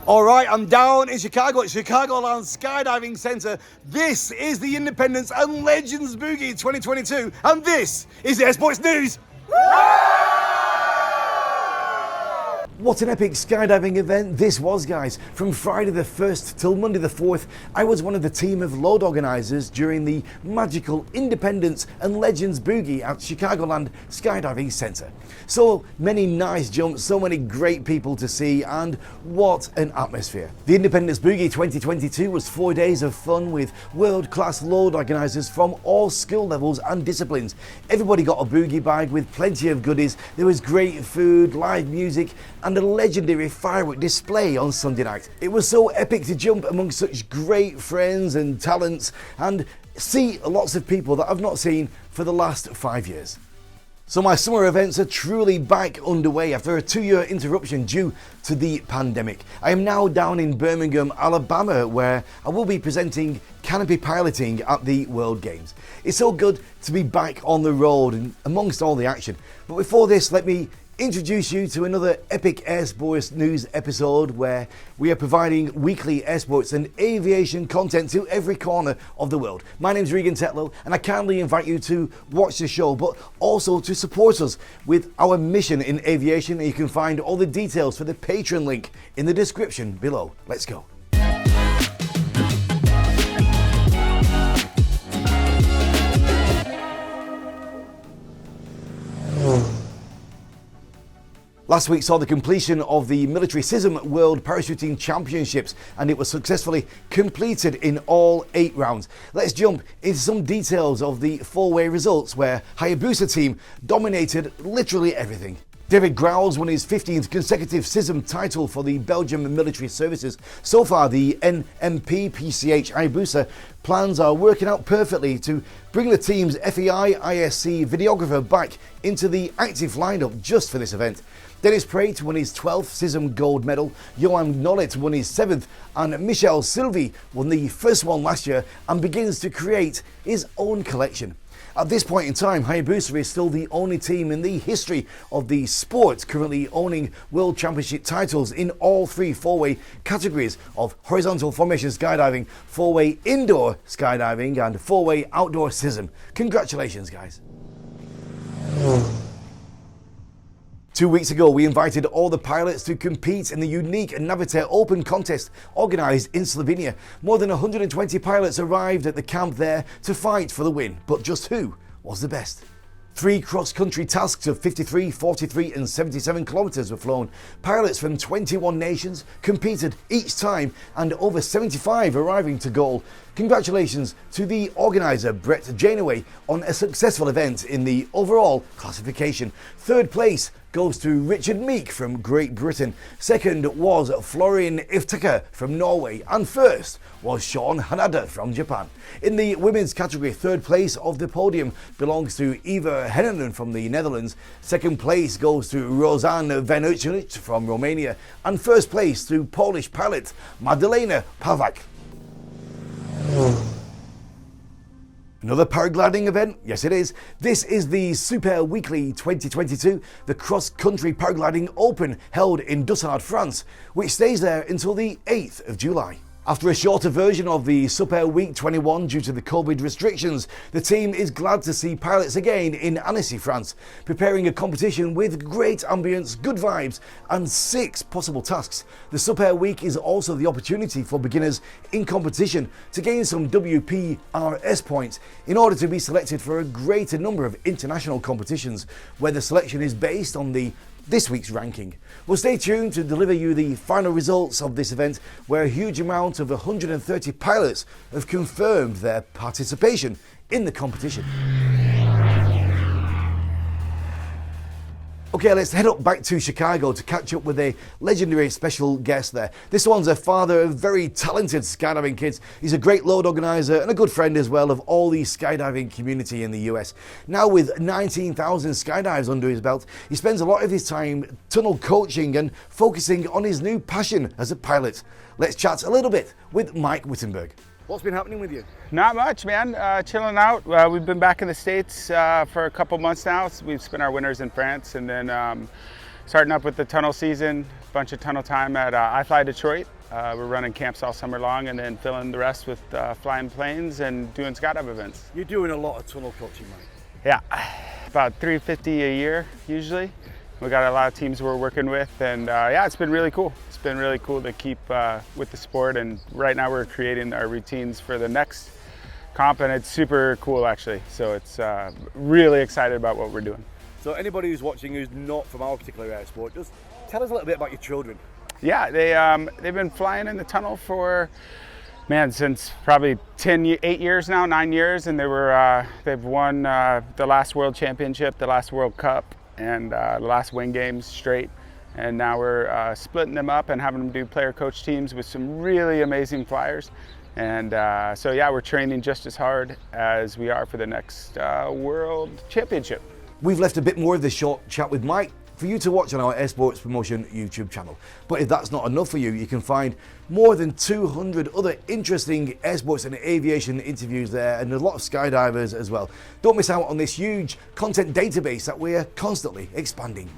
All right, I'm down in Chicago at Chicagoland Skydiving Center. This is the Independence and Legends Boogie 2022, and this is the Sports News. What an epic skydiving event this was, guys. From Friday the 1st till Monday the 4th, I was one of the team of load organisers during the magical Independence and Legends Boogie at Chicagoland Skydiving Center. So many nice jumps, so many great people to see, and what an atmosphere. The Independence Boogie 2022 was 4 days of fun with world-class load organisers from all skill levels and disciplines. Everybody got a boogie bag with plenty of goodies. There was great food, live music, and a legendary firework display on Sunday night. It was so epic to jump among such great friends and talents and see lots of people that I've not seen for the last 5 years. So my summer events are truly back underway after a 2-year interruption due to the pandemic. I am now down in Birmingham, Alabama, where I will be presenting canopy piloting at the World Games. It's so good to be back on the road and amongst all the action. But before this, let me introduce you to another epic Air Sports News episode where we are providing weekly air sports and aviation content to every corner of the world. My name's Regan Tetlow, and I kindly invite you to watch the show, but also to support us with our mission in aviation. And you can find all the details for the Patreon link in the description below. Let's go. Last week saw the completion of the Military SISM World Parachuting Championships, and it was successfully completed in all 8 rounds. Let's jump into some details of the 4-way results where Hayabusa team dominated literally everything. David Growls won his 15th consecutive SISM title for the Belgian Military Services. So far, the NMP PCH Hayabusa plans are working out perfectly to bring the team's FEI ISC videographer back into the active lineup just for this event. Dennis Prate won his 12th SISM gold medal, Johan Nollet won his 7th, and Michel Sylvie won the first one last year and begins to create his own collection. At this point in time, Hayabusa is still the only team in the history of the sport currently owning World Championship titles in all 3 4-way categories of horizontal formation skydiving, 4-way indoor skydiving, and 4-way outdoor SISM. Congratulations, guys. 2 weeks ago, we invited all the pilots to compete in the unique Navitaire Open contest organised in Slovenia. More than 120 pilots arrived at the camp there to fight for the win. But just who was the best? 3 cross-country tasks of 53, 43 and 77 kilometres were flown. Pilots from 21 nations competed each time, and over 75 arriving to goal. Congratulations to the organiser Brett Janeway on a successful event in the overall classification. 3rd place goes to Richard Meek from Great Britain. 2nd was Florian Iftaka from Norway, and 1st was Sean Hanada from Japan. In the women's category, 3rd place of the podium belongs to Eva Hennenen from the Netherlands. 2nd place goes to Rosanne Van Uytjenut from Romania, and 1st place to Polish pilot Madalena Pawak. Another paragliding event? Yes, it is. This is the Super Weekly 2022, the cross-country paragliding open held in Dussard, France, which stays there until the 8th of July. After a shorter version of the Super Week 21 due to the COVID restrictions, the team is glad to see pilots again in Annecy, France, preparing a competition with great ambience, good vibes, and 6 possible tasks. The Super Week is also the opportunity for beginners in competition to gain some WPRS points in order to be selected for a greater number of international competitions, where the selection is based on this week's ranking. Well, stay tuned to deliver you the final results of this event, where a huge amount of 130 pilots have confirmed their participation in the competition. Okay, let's head up back to Chicago to catch up with a legendary special guest there. This one's a father of very talented skydiving kids. He's a great load organizer and a good friend as well of all the skydiving community in the US. Now with 19,000 skydives under his belt, he spends a lot of his time tunnel coaching and focusing on his new passion as a pilot. Let's chat a little bit with Mike Wittenberg. What's been happening with you? Not much, man. Chilling out. We've been back in the States for a couple months now. So we've spent our winters in France, and then starting up with the tunnel season, a bunch of tunnel time at iFly Detroit. We're running camps all summer long and then filling the rest with flying planes and doing skydive events. You're doing a lot of tunnel coaching, Mike. Yeah, about 350 a year usually. We got a lot of teams we're working with, and yeah, it's been really cool. It's been really cool to keep with the sport, and right now we're creating our routines for the next comp, and it's super cool actually. So it's really excited about what we're doing. So anybody who's watching who's not from our particular air sport, just tell us a little bit about your children. Yeah, they've been flying in the tunnel for, man, since probably 8 years now, 9 years, and they've won the last World Championship, the last World Cup, and the last Wing Games straight. And now we're splitting them up and having them do player coach teams with some really amazing flyers. And so yeah, we're training just as hard as we are for the next World Championship. We've left a bit more of this short chat with Mike for you to watch on our Air Sports Promotion YouTube channel. But if that's not enough for you, you can find more than 200 other interesting air sports and aviation interviews there, and a lot of skydivers as well. Don't miss out on this huge content database that we're constantly expanding.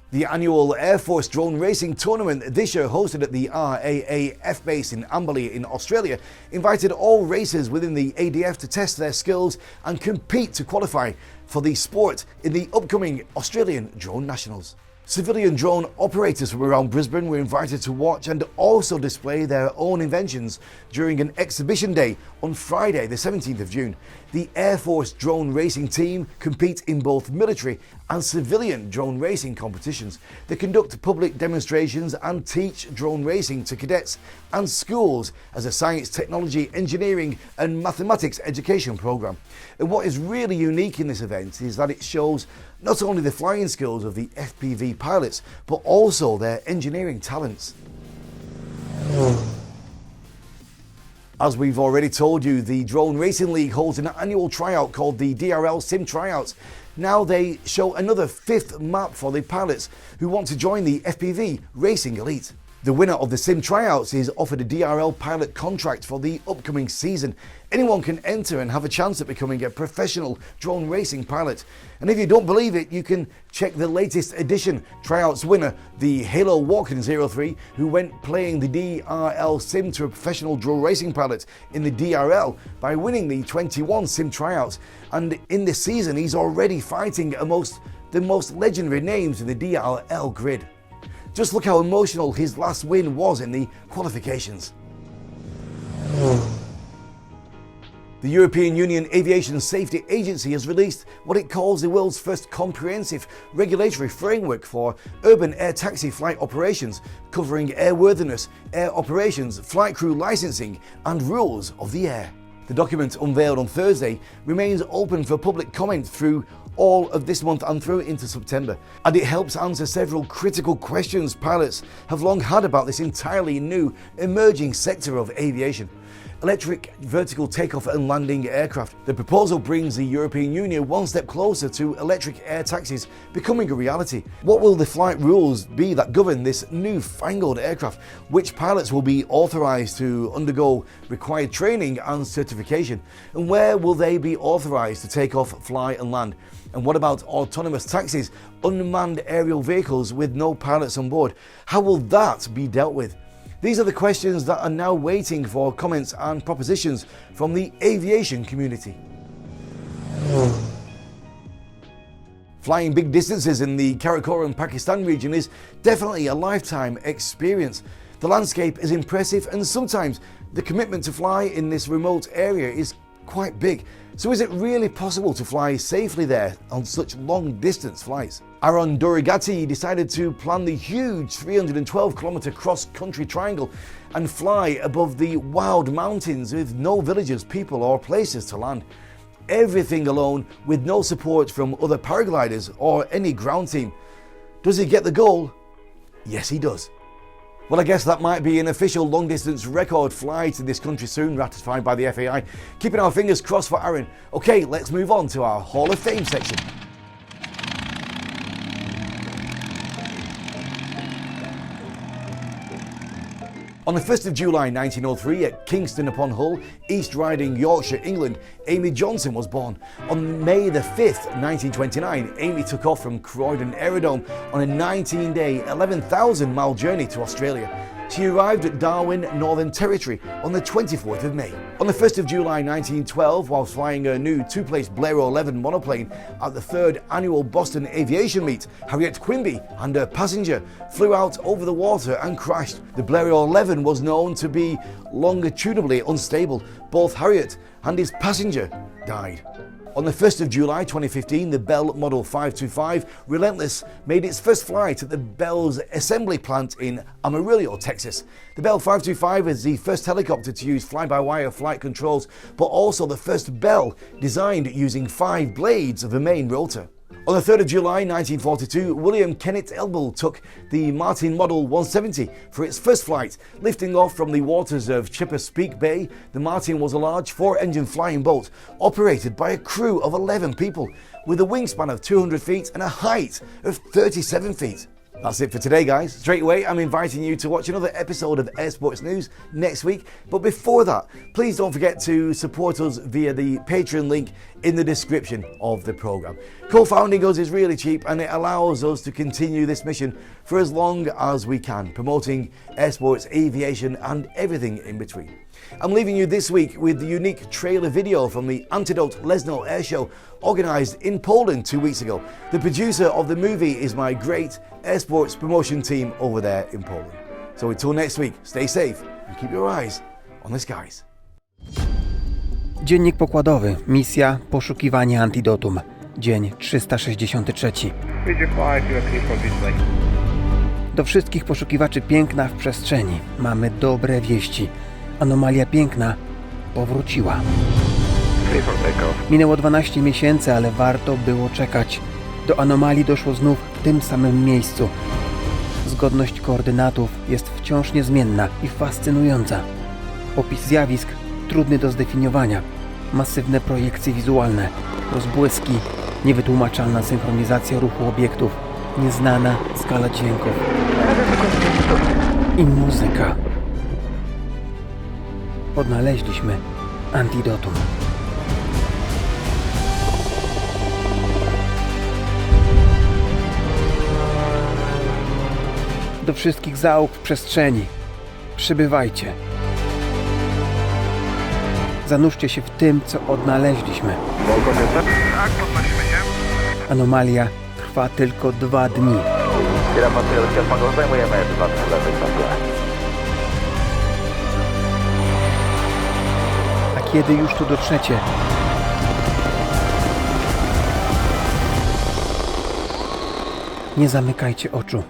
The annual Air Force Drone Racing Tournament, this year hosted at the RAAF base in Amberley in Australia, invited all racers within the ADF to test their skills and compete to qualify for the sport in the upcoming Australian Drone Nationals. Civilian drone operators from around Brisbane were invited to watch and also display their own inventions during an exhibition day on Friday the 17th of June. The Air Force Drone Racing Team compete in both military and civilian drone racing competitions. They conduct public demonstrations and teach drone racing to cadets and schools as a science, technology, engineering and mathematics education program. And what is really unique in this event is that it shows not only the flying skills of the FPV pilots, but also their engineering talents. As we've already told you, the Drone Racing League holds an annual tryout called the DRL Sim Tryouts. Now they show another fifth map for the pilots who want to join the FPV Racing Elite. The winner of the Sim Tryouts is offered a DRL pilot contract for the upcoming season. Anyone can enter and have a chance at becoming a professional drone racing pilot. And if you don't believe it, you can check the latest edition Tryouts winner, the Halo Walken 03, who went playing the DRL Sim to a professional drone racing pilot in the DRL by winning the 21 Sim Tryouts. And in this season, he's already fighting amongst the most legendary names in the DRL grid. Just look how emotional his last win was in the qualifications. The European Union Aviation Safety Agency has released what it calls the world's first comprehensive regulatory framework for urban air taxi flight operations, covering airworthiness, air operations, flight crew licensing, and rules of the air. The document, unveiled on Thursday, remains open for public comment through all of this month and through into September, and it helps answer several critical questions pilots have long had about this entirely new emerging sector of aviation. Electric vertical takeoff and landing aircraft. The proposal brings the European Union one step closer to electric air taxis becoming a reality. What will the flight rules be that govern this newfangled aircraft? Which pilots will be authorised to undergo required training and certification? And where will they be authorised to take off, fly and land? And what about autonomous taxis, unmanned aerial vehicles with no pilots on board? How will that be dealt with? These are the questions that are now waiting for comments and propositions from the aviation community. Flying big distances in the Karakoram, Pakistan region is definitely a lifetime experience. The landscape is impressive, and sometimes the commitment to fly in this remote area is quite big. So is it really possible to fly safely there on such long distance flights? Aaron Durigati decided to plan the huge 312-kilometer cross-country triangle and fly above the wild mountains with no villages, people or places to land. Everything alone with no support from other paragliders or any ground team. Does he get the goal? Yes, he does. Well, I guess that might be an official long-distance record flight in this country soon, ratified by the FAI. Keeping our fingers crossed for Aaron. Okay, let's move on to our Hall of Fame section. On the 1st of July 1903 at Kingston upon Hull, East Riding, Yorkshire, England, Amy Johnson was born. On May the 5th, 1929, Amy took off from Croydon Aerodrome on a 19-day, 11,000-mile journey to Australia. She arrived at Darwin, Northern Territory on the 24th of May. On the 1st of July 1912, while flying a new two-place Blériot 11 monoplane at the 3rd annual Boston Aviation Meet, Harriet Quimby and her passenger flew out over the water and crashed. The Blériot 11 was known to be longitudinally unstable. Both Harriet and his passenger died. On the 1st of July 2015, the Bell Model 525 Relentless made its first flight at the Bell's assembly plant in Amarillo, Texas. The Bell 525 is the first helicopter to use fly-by-wire flight controls, but also the first Bell designed using 5 blades of a main rotor. On the 3rd of July 1942, William Kenneth Elbel took the Martin Model 170 for its first flight. Lifting off from the waters of Chesapeake Bay, the Martin was a large 4-engine flying boat operated by a crew of 11 people with a wingspan of 200 feet and a height of 37 feet. That's it for today, guys. Straight away, I'm inviting you to watch another episode of Air Sports News next week. But before that, please don't forget to support us via the Patreon link in the description of the program. Co-founding us is really cheap and it allows us to continue this mission for as long as we can, promoting air sports, aviation and everything in between. I'm leaving you this week with the unique trailer video from the Untitled Lesno Air Show organised in Poland 2 weeks ago. The producer of the movie is my great air sports promotion team over there in Poland. So until next week, stay safe and keep your eyes on the skies. Dziennik pokładowy. Misja poszukiwanie antidotum. Dzień 363. Do wszystkich poszukiwaczy piękna w przestrzeni. Mamy dobre wieści. Anomalia piękna powróciła. Minęło 12 miesięcy, ale warto było czekać. Do anomalii doszło znów w tym samym miejscu. Zgodność koordynatów jest wciąż niezmienna i fascynująca. Opis zjawisk trudny do zdefiniowania. Masywne projekcje wizualne, rozbłyski, niewytłumaczalna synchronizacja ruchu obiektów, nieznana skala dźwięków i muzyka. Odnaleźliśmy antidotum. Do wszystkich załóg w przestrzeni. Przybywajcie. Zanurzcie się w tym, co odnaleźliśmy. Anomalia trwa tylko 2 dni. A kiedy już tu dotrzecie, nie zamykajcie oczu.